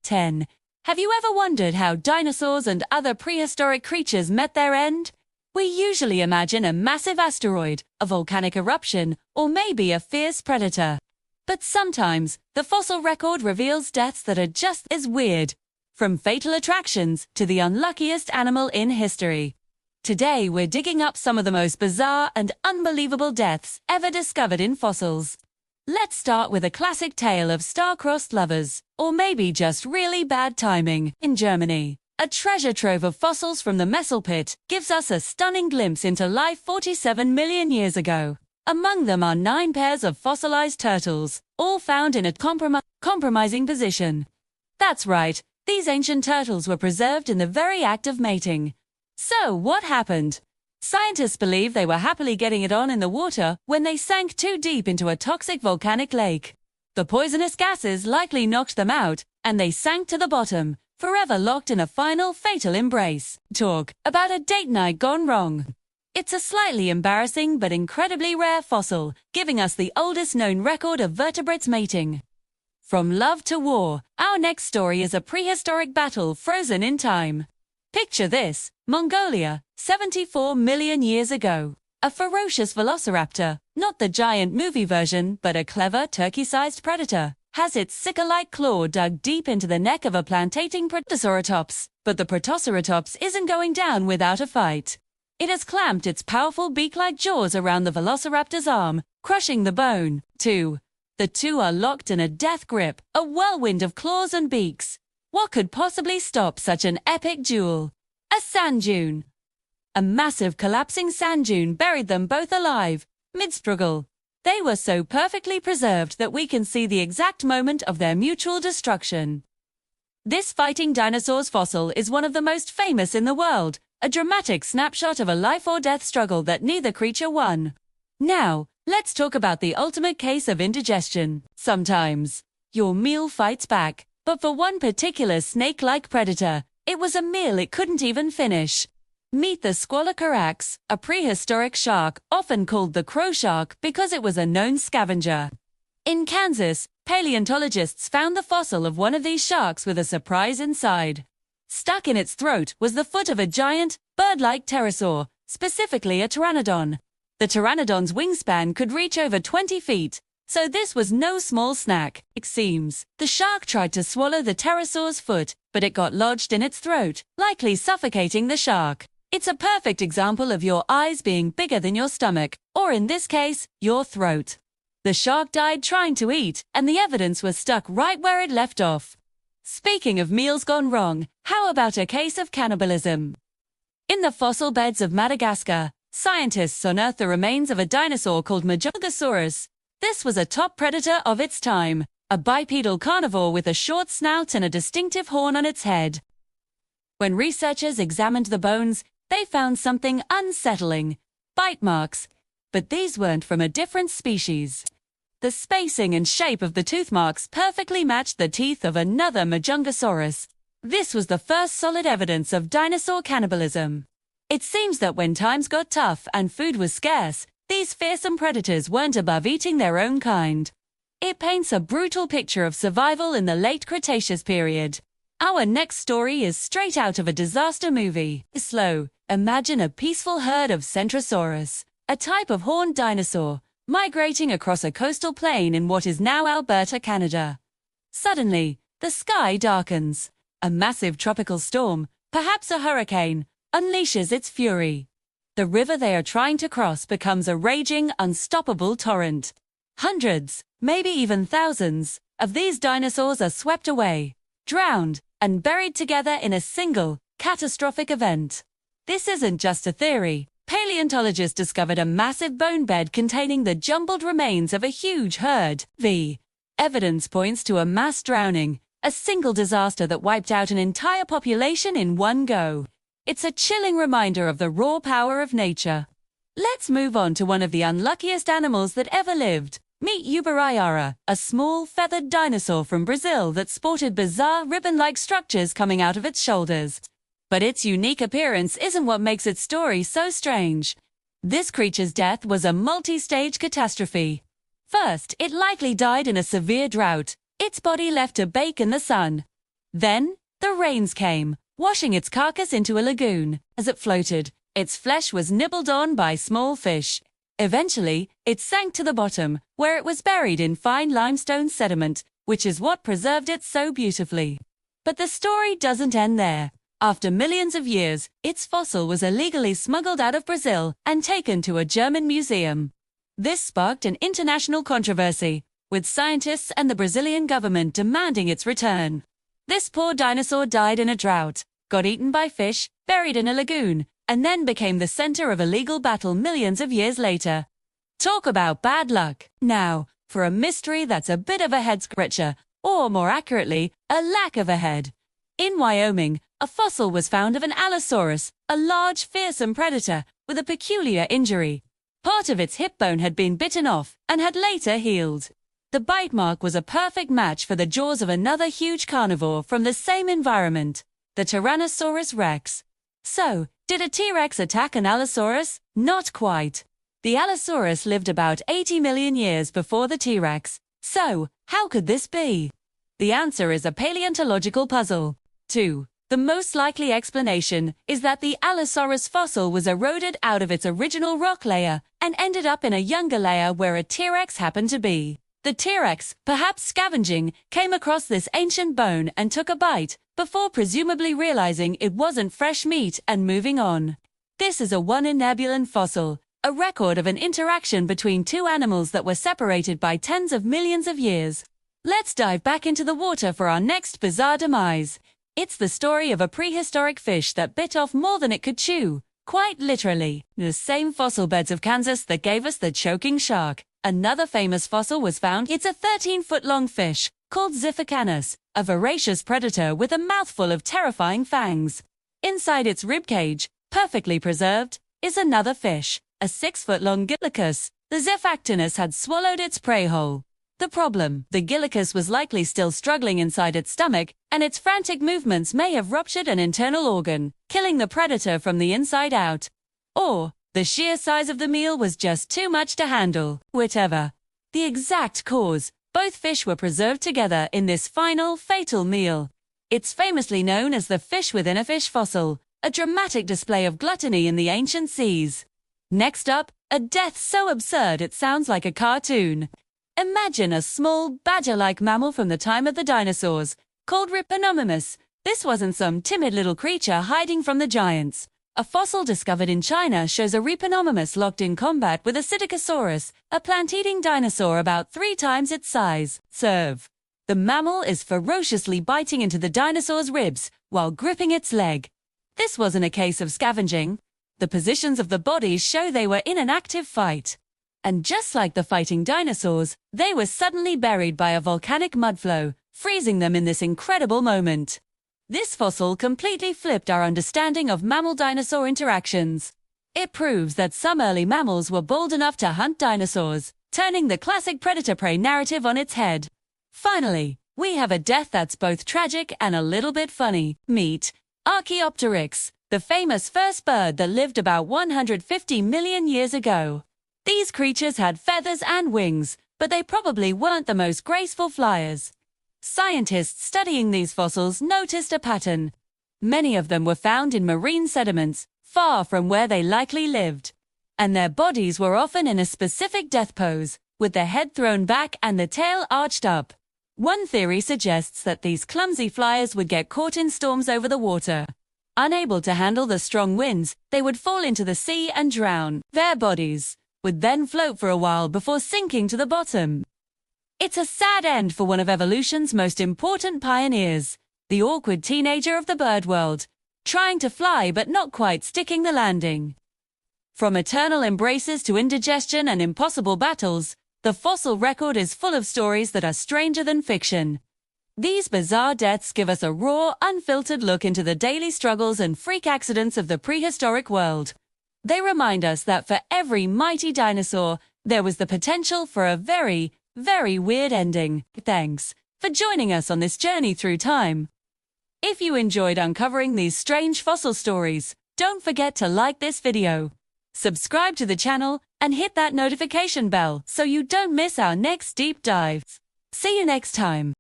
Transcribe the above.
10. Have you ever wondered how dinosaurs and other prehistoric creatures met their end? We usually imagine a massive asteroid, a volcanic eruption, or maybe a fierce predator. But sometimes, the fossil record reveals deaths that are just as weird, from fatal attractions to the unluckiest animal in history. Today, we're digging up some of the most bizarre and unbelievable deaths ever discovered in fossils. Let's start with a classic tale of star-crossed lovers, or maybe just really bad timing. In Germany, a treasure trove of fossils from the Mesopit gives us a stunning glimpse into life 47 million years ago. Among them are 9 pairs of fossilized turtles, all found in a compromising position. That's right, these ancient turtles were preserved in the very act of mating. So, what happened? Scientists believe they were happily getting it on in the water when they sank too deep into a toxic volcanic lake. The poisonous gases likely knocked them out, and they sank to the bottom, forever locked in a final fatal embrace. Talk about a date night gone wrong. It's a slightly embarrassing but incredibly rare fossil, giving us the oldest known record of vertebrates mating. From love to war, our next story is a prehistoric battle frozen in time. Picture this: Mongolia, 74 million years ago. A ferocious velociraptor, not the giant movie version but a clever turkey-sized predator, has its sickle-like claw dug deep into the neck of a plantating protoceratops. But the protoceratops isn't going down without a fight. It has clamped its powerful beak-like jaws around the velociraptor's arm, crushing the bone. The two are locked in a death grip, a whirlwind of claws and beaks. What could possibly stop such an epic duel? A sand dune. A massive collapsing sand dune buried them both alive, mid-struggle. They were so perfectly preserved that we can see the exact moment of their mutual destruction. This fighting dinosaurs fossil is one of the most famous in the world, a dramatic snapshot of a life-or-death struggle that neither creature won. Now, let's talk about the ultimate case of indigestion. Sometimes, your meal fights back. But for one particular snake-like predator, it was a meal it couldn't even finish. Meet the squalocorax, a prehistoric shark, often called the crow shark because it was a known scavenger. In Kansas, paleontologists found the fossil of one of these sharks with a surprise inside. Stuck in its throat was the foot of a giant, bird-like pterosaur, specifically a pteranodon. The pteranodon's wingspan could reach over 20 feet. So this was no small snack, it seems. The shark tried to swallow the pterosaur's foot, but it got lodged in its throat, likely suffocating the shark. It's a perfect example of your eyes being bigger than your stomach, or in this case, your throat. The shark died trying to eat, and the evidence was stuck right where it left off. Speaking of meals gone wrong, how about a case of cannibalism? In the fossil beds of Madagascar, scientists unearthed the remains of a dinosaur called Majungasaurus. This was a top predator of its time, a bipedal carnivore with a short snout and a distinctive horn on its head. When researchers examined the bones, they found something unsettling: bite marks. But these weren't from a different species. The spacing and shape of the tooth marks perfectly matched the teeth of another Majungasaurus. This was the first solid evidence of dinosaur cannibalism. It seems that when times got tough and food was scarce, these fearsome predators weren't above eating their own kind. It paints a brutal picture of survival in the late Cretaceous period. Our next story is straight out of a disaster movie. Slow. Imagine a peaceful herd of Centrosaurus, a type of horned dinosaur, migrating across a coastal plain in what is now Alberta, Canada. Suddenly, the sky darkens. A massive tropical storm, perhaps a hurricane, unleashes its fury. The river they are trying to cross becomes a raging, unstoppable torrent. Hundreds, maybe even thousands, of these dinosaurs are swept away, drowned, and buried together in a single, catastrophic event. This isn't just a theory. Paleontologists discovered a massive bone bed containing the jumbled remains of a huge herd. The evidence points to a mass drowning, a single disaster that wiped out an entire population in one go. It's a chilling reminder of the raw power of nature. Let's move on to one of the unluckiest animals that ever lived. Meet Uberaiara, a small, feathered dinosaur from Brazil that sported bizarre ribbon-like structures coming out of its shoulders. But its unique appearance isn't what makes its story so strange. This creature's death was a multi-stage catastrophe. First, it likely died in a severe drought. Its body left to bake in the sun. Then, the rains came, washing its carcass into a lagoon. As it floated, its flesh was nibbled on by small fish. Eventually, it sank to the bottom, where it was buried in fine limestone sediment, which is what preserved it so beautifully. But the story doesn't end there. After millions of years, its fossil was illegally smuggled out of Brazil and taken to a German museum. This sparked an international controversy, with scientists and the Brazilian government demanding its return. This poor dinosaur died in a drought, got eaten by fish, buried in a lagoon, and then became the center of a legal battle millions of years later. Talk about bad luck. Now, for a mystery that's a bit of a head-scratcher, or more accurately, a lack of a head. In Wyoming, a fossil was found of an Allosaurus, a large, fearsome predator with a peculiar injury. Part of its hip bone had been bitten off and had later healed. The bite mark was a perfect match for the jaws of another huge carnivore from the same environment, the Tyrannosaurus rex. So, did a T-Rex attack an Allosaurus? Not quite. The Allosaurus lived about 80 million years before the T-Rex. So, how could this be? The answer is a paleontological puzzle. 2. The most likely explanation is that the Allosaurus fossil was eroded out of its original rock layer and ended up in a younger layer where a T-Rex happened to be. The T-Rex, perhaps scavenging, came across this ancient bone and took a bite, before presumably realizing it wasn't fresh meat and moving on. This is a one-in-nebulan fossil, a record of an interaction between two animals that were separated by tens of millions of years. Let's dive back into the water for our next bizarre demise. It's the story of a prehistoric fish that bit off more than it could chew, quite literally. The same fossil beds of Kansas that gave us the choking shark. Another famous fossil was found. It's a 13-foot-long fish called Ziphocanus, a voracious predator with a mouthful of terrifying fangs. Inside its ribcage, perfectly preserved, is another fish, a 6-foot-long Gillicus. The Ziphocanus had swallowed its prey whole. The problem: the Gillicus was likely still struggling inside its stomach, and its frantic movements may have ruptured an internal organ, killing the predator from the inside out. Or the sheer size of the meal was just too much to handle. Whatever the exact cause, both fish were preserved together in this final, fatal meal. It's famously known as the fish within a fish fossil, a dramatic display of gluttony in the ancient seas. Next up, a death so absurd it sounds like a cartoon. Imagine a small, badger-like mammal from the time of the dinosaurs, called Rhipinomymus. This wasn't some timid little creature hiding from the giants. A fossil discovered in China shows a Rhipinomymus locked in combat with a Psittacosaurus, a plant-eating dinosaur about 3 times its size. Serve. The mammal is ferociously biting into the dinosaur's ribs while gripping its leg. This wasn't a case of scavenging. The positions of the bodies show they were in an active fight. And just like the fighting dinosaurs, they were suddenly buried by a volcanic mudflow, freezing them in this incredible moment. This fossil completely flipped our understanding of mammal-dinosaur interactions. It proves that some early mammals were bold enough to hunt dinosaurs, turning the classic predator-prey narrative on its head. Finally, we have a death that's both tragic and a little bit funny. Meet Archaeopteryx, the famous first bird that lived about 150 million years ago. These creatures had feathers and wings, but they probably weren't the most graceful flyers. Scientists studying these fossils noticed a pattern. Many of them were found in marine sediments, far from where they likely lived. And their bodies were often in a specific death pose, with the head thrown back and the tail arched up. One theory suggests that these clumsy flyers would get caught in storms over the water. Unable to handle the strong winds, they would fall into the sea and drown. Their bodies would then float for a while before sinking to the bottom. It's a sad end for one of evolution's most important pioneers, the awkward teenager of the bird world, trying to fly but not quite sticking the landing. From eternal embraces to indigestion and impossible battles, the fossil record is full of stories that are stranger than fiction. These bizarre deaths give us a raw, unfiltered look into the daily struggles and freak accidents of the prehistoric world. They remind us that for every mighty dinosaur, there was the potential for a very, very weird ending. Thanks for joining us on this journey through time. If you enjoyed uncovering these strange fossil stories, don't forget to like this video, subscribe to the channel, and hit that notification bell so you don't miss our next deep dive. See you next time.